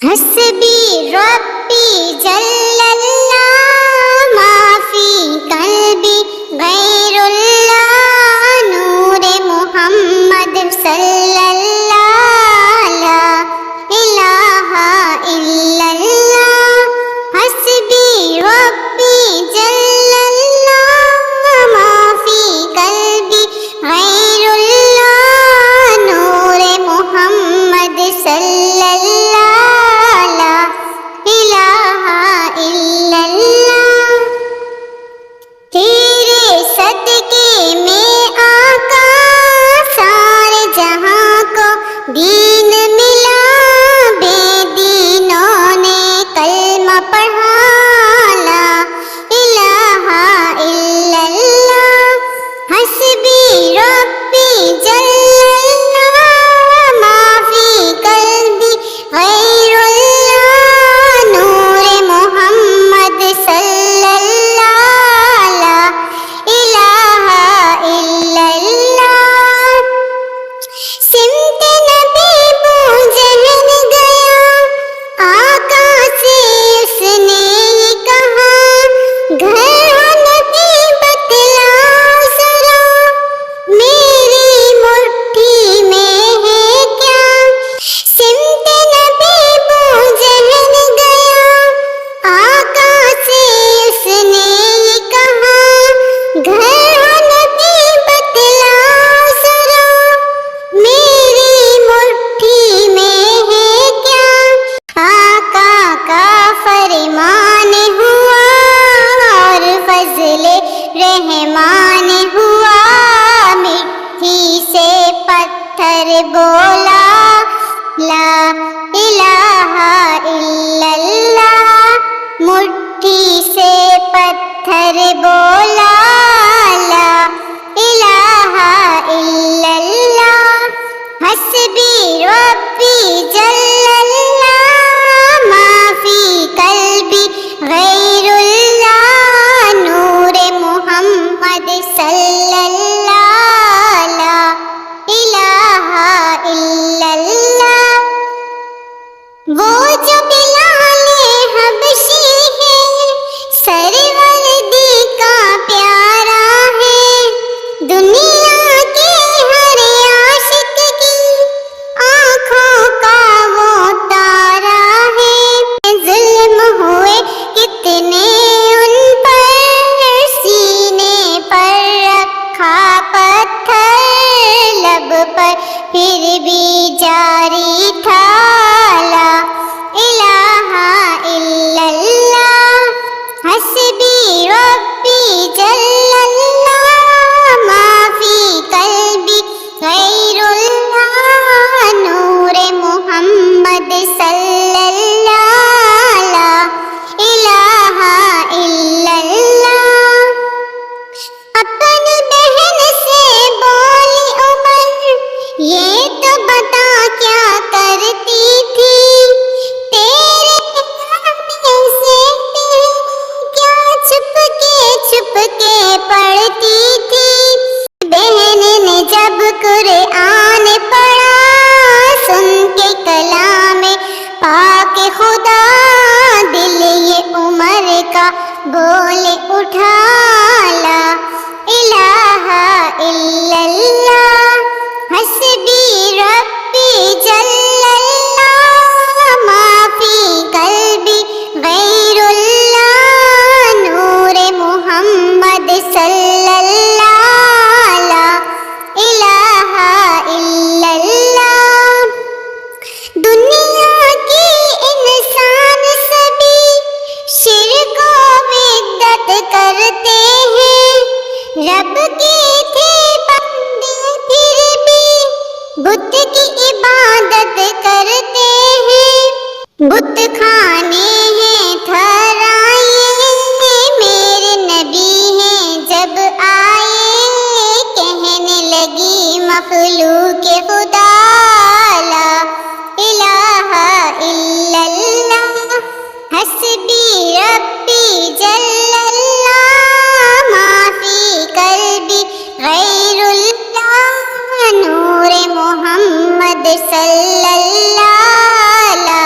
حسبی ربی جل اللہ ما فی قلبی غیر اللہ نور محمد صلی اللہ لا الہ الا اللہ حسبی ربی جل اللہ ما فی قلبی غیر اللہ نور محمد صلی اللہ تیرے صدقے میں آقا سارے جہاں کو دین ملا بے دینوں نے کلمہ پڑھا لا الہ الا اللہ حسبی ربی جل اللہ ما فی قلبی غیر اللہ نور محمد صلی اللہ لا الہ الا اللہ سمت نبی بو جہن گیا آقا سے اس نے یہ کہا گھر نبی بتلاؤ ذرا میری مٹھی میں ہے کیا سمت نبی بو جہن گیا آقا سے اس نے یہ کہا گھر نبی بتلاؤ ذرا میری مٹھی میں ہے کیا آقا کا فرمان ہوا اور فضل رحمان ہوا مٹھی سے پتھر بولا لا الہ الا اللہ مٹھی سے پتھر بولا لا الہ الا اللہ حسبی ربی جل اللہ ما فی قلبی غیر اللہ نور محمد صلی اللہ لا الہ الا اللہ وہ جو بلال حبشی ہے سرورد کا پیارا ہے دنیا کے ہر عاشق کی آنکھوں کا وہ تارا ہے ظلم ہوئے کتنے ان پر سینے پر رکھا پتھر لب پر پھر بھی جاری تھا لا الہ الا اللہ حسبی ربی جل اللہ ما فی قلبی غیر اللہ نور محمد صلی اللہ لا الہ الا اللہ اپنی بہن سے بولی عمر یہ تو بتا کیا کرتی تھی تیرے نامے سے کیا چھپ کے پڑھتی تھی بہن نے جب قرآن پڑھا سن کے کلام پاک خدا دل یہ عمر کا بول اٹھا لا الہ الا اللہ حسبی ربی جل اللہ ما فی قلبی غیر اللہ نور محمد صلی اللہ لا الہ الا اللہ دنیا کی انسان سبھی شرک و بدعت کرتے ہیں رب کے تھے بندے پھر بھی بت کی عبادت کرتے ہیں بت خانے ہیں تھرائے میرے نبی ہیں جب آئے کہنے لگی مخلوق خدا لا الہ الا اللہ حسبی ربی جل اللہ ما فی قلبی غیر اللہ نور محمد صلی اللہ لا